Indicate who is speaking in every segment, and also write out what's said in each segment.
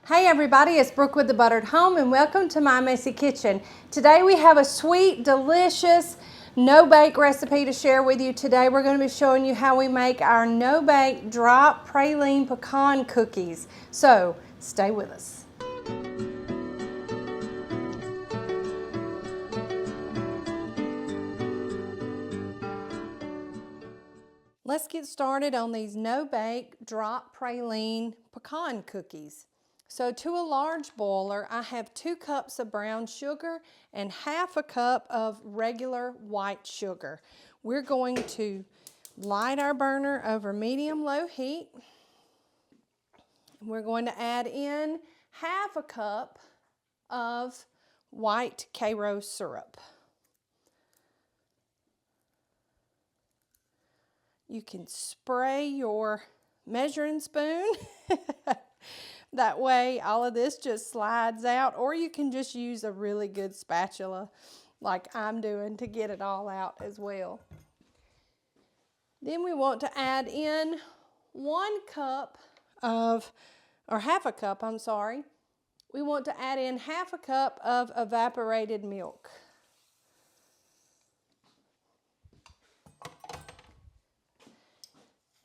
Speaker 1: Hey everybody, it's Brooke with the Buttered Home and welcome to My Messy Kitchen. Today we have a sweet, delicious, no-bake recipe to share with you. Today we're going to be showing you how we make our no-bake drop praline pecan cookies. So stay with us. Let's get started on these no-bake drop praline pecan cookies. So to a large boiler, I have 2 cups of brown sugar and half a cup of regular white sugar. We're going to light our burner over medium-low heat. We're going to add in half a cup of white Karo syrup. You can spray your measuring spoon. That way all of this just slides out, or you can just use a really good spatula like I'm doing to get it all out as well. Then we want to add in 1 cup of, or half a cup, I'm sorry. We want to add in half a cup of evaporated milk.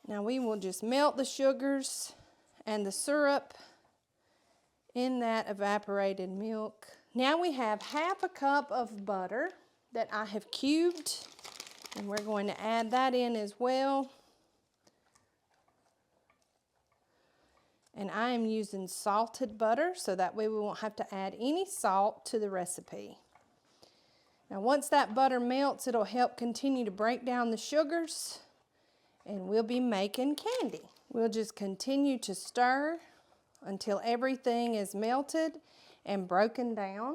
Speaker 1: Now we will just melt the sugars and the syrup in that evaporated milk. Now we have half a cup of butter that I have cubed, and we're going to add that in as well. And I am using salted butter, so that way we won't have to add any salt to the recipe. Now once that butter melts, it'll help continue to break down the sugars, and we'll be making candy. We'll just continue to stir until everything is melted and broken down.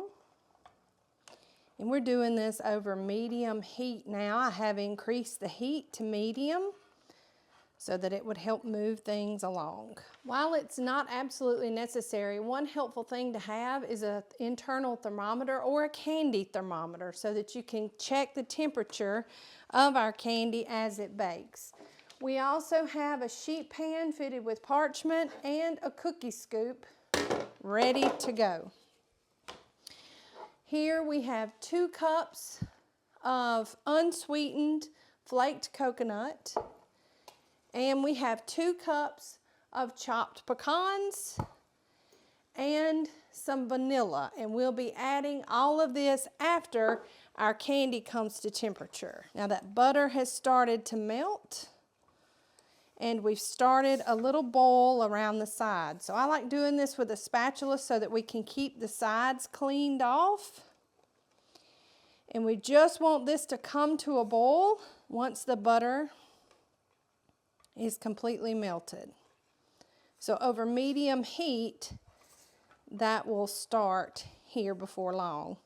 Speaker 1: And we're doing this over medium heat now. I have increased the heat to medium so that it would help move things along. While it's not absolutely necessary, one helpful thing to have is an internal thermometer or a candy thermometer so that you can check the temperature of our candy as it bakes. We also have a sheet pan fitted with parchment and a cookie scoop ready to go. Here we have 2 cups of unsweetened flaked coconut, and we have 2 cups of chopped pecans and some vanilla, and we'll be adding all of this after our candy comes to temperature. Now that butter has started to melt, and we've started a little boil around the sides. So I like doing this with a spatula so that we can keep the sides cleaned off. And we just want this to come to a boil once the butter is completely melted. So over medium heat, that will start here before long.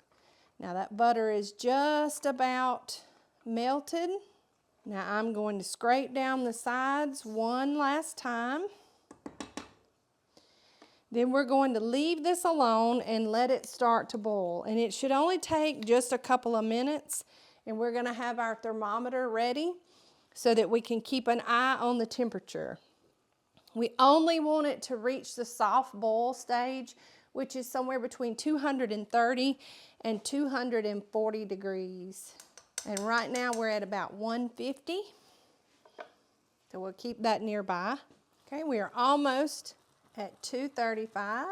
Speaker 1: Now that butter is just about melted. Now I'm going to scrape down the sides one last time. Then we're going to leave this alone and let it start to boil. And it should only take just a couple of minutes. And we're going to have our thermometer ready so that we can keep an eye on the temperature. We only want it to reach the soft boil stage, which is somewhere between 230 and 240 degrees. And right now we're at about 150, so we'll keep that nearby. Okay, we are almost at 235.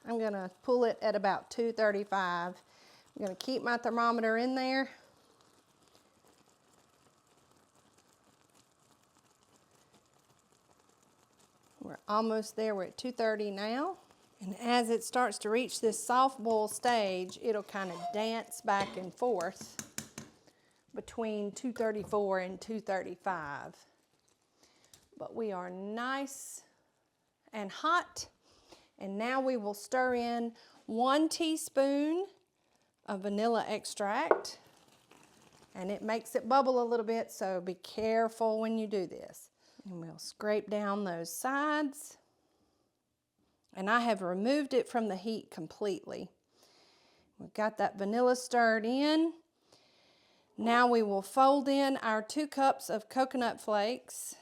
Speaker 1: I'm going to pull it at about 235. I'm going to keep my thermometer in there. We're almost there. We're at 230 now. And as it starts to reach this soft boil stage, it'll kind of dance back and forth between 234 and 235. But we are nice and hot. And now we will stir in 1 teaspoon of vanilla extract. And it makes it bubble a little bit, so be careful when you do this. And we'll scrape down those sides. And I have removed it from the heat completely. We've got that vanilla stirred in. Now we will fold in our 2 cups of coconut flakes.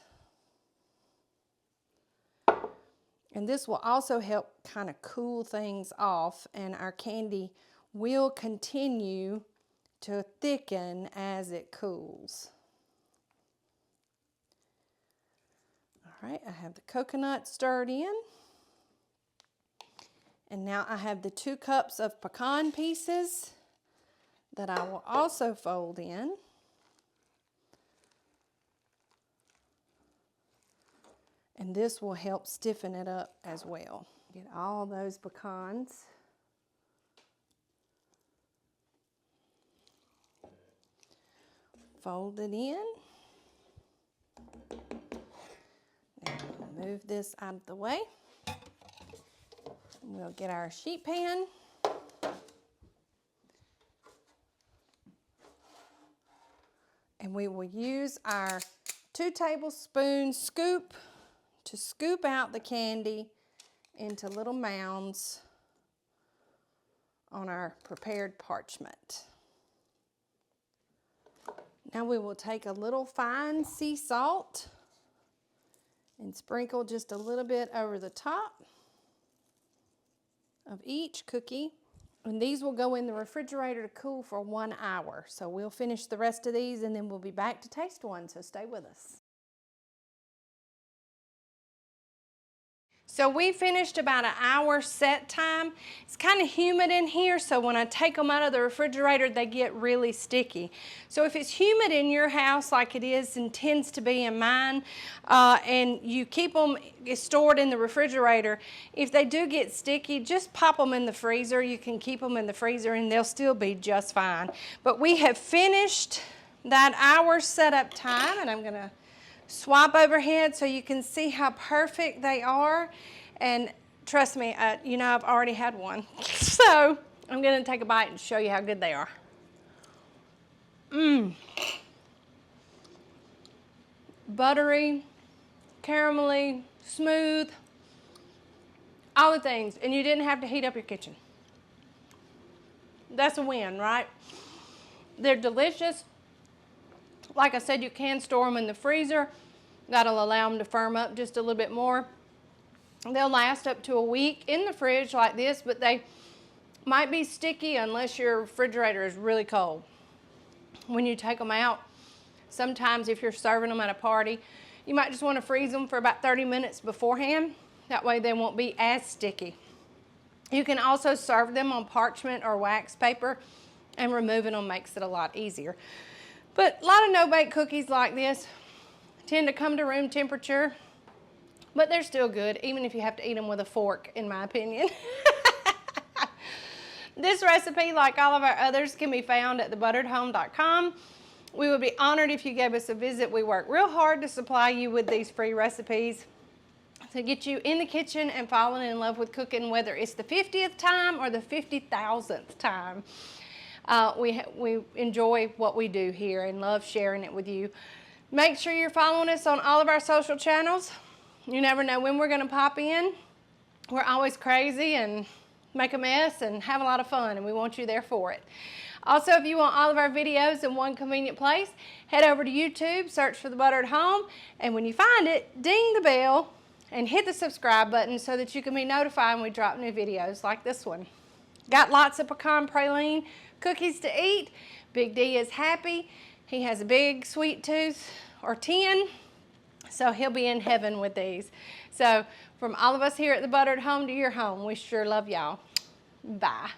Speaker 1: And this will also help kind of cool things off, and our candy will continue to thicken as it cools. All right, I have the coconut stirred in. And now I have the 2 cups of pecan pieces that I will also fold in. And this will help stiffen it up as well. Get all those pecans. Fold it in. Now we'll move this out of the way. We'll get our sheet pan. And we will use our 2 tablespoon scoop to scoop out the candy into little mounds on our prepared parchment. Now we will take a little fine sea salt and sprinkle just a little bit over the top of each cookie. And these will go in the refrigerator to cool for 1 hour. So we'll finish the rest of these and then we'll be back to taste one, so stay with us. So we finished about an hour set time. It's kind of humid in here, so when I take them out of the refrigerator, they get really sticky. So if it's humid in your house like it is and tends to be in mine, and you keep them stored in the refrigerator, if they do get sticky, just pop them in the freezer. You can keep them in the freezer and they'll still be just fine. But we have finished that hour setup time, and I'm gonna swap overhead so you can see how perfect they are. And trust me, you know, I've already had one. So I'm gonna take a bite and show you how good they are. Buttery, caramelly, smooth, all the things. And you didn't have to heat up your kitchen. That's a win, right? They're delicious. Like I said, you can store them in the freezer. That'll allow them to firm up just a little bit more. They'll last up to a week in the fridge like this, but they might be sticky unless your refrigerator is really cold. When you take them out, sometimes if you're serving them at a party, you might just want to freeze them for about 30 minutes beforehand. That way they won't be as sticky. You can also serve them on parchment or wax paper, and removing them makes it a lot easier. But a lot of no-bake cookies like this tend to come to room temperature, but they're still good, even if you have to eat them with a fork, in my opinion. This recipe, like all of our others, can be found at thebutteredhome.com. We would be honored if you gave us a visit. We work real hard to supply you with these free recipes to get you in the kitchen and falling in love with cooking, whether it's the 50th time or the 50,000th time. We enjoy what we do here and love sharing it with you. Make sure you're following us on all of our social channels. You never know when we're going to pop in. We're always crazy and make a mess and have a lot of fun, and we want you there for it. Also, if you want all of our videos in one convenient place, head over to YouTube, search for The Buttered Home, and when you find it, ding the bell and hit the subscribe button so that you can be notified when we drop new videos like this one. Got lots of pecan praline cookies to eat. Big D is happy. He has a big sweet tooth, or 10, so he'll be in heaven with these. So from all of us here at The Buttered Home to your home, we sure love y'all. Bye.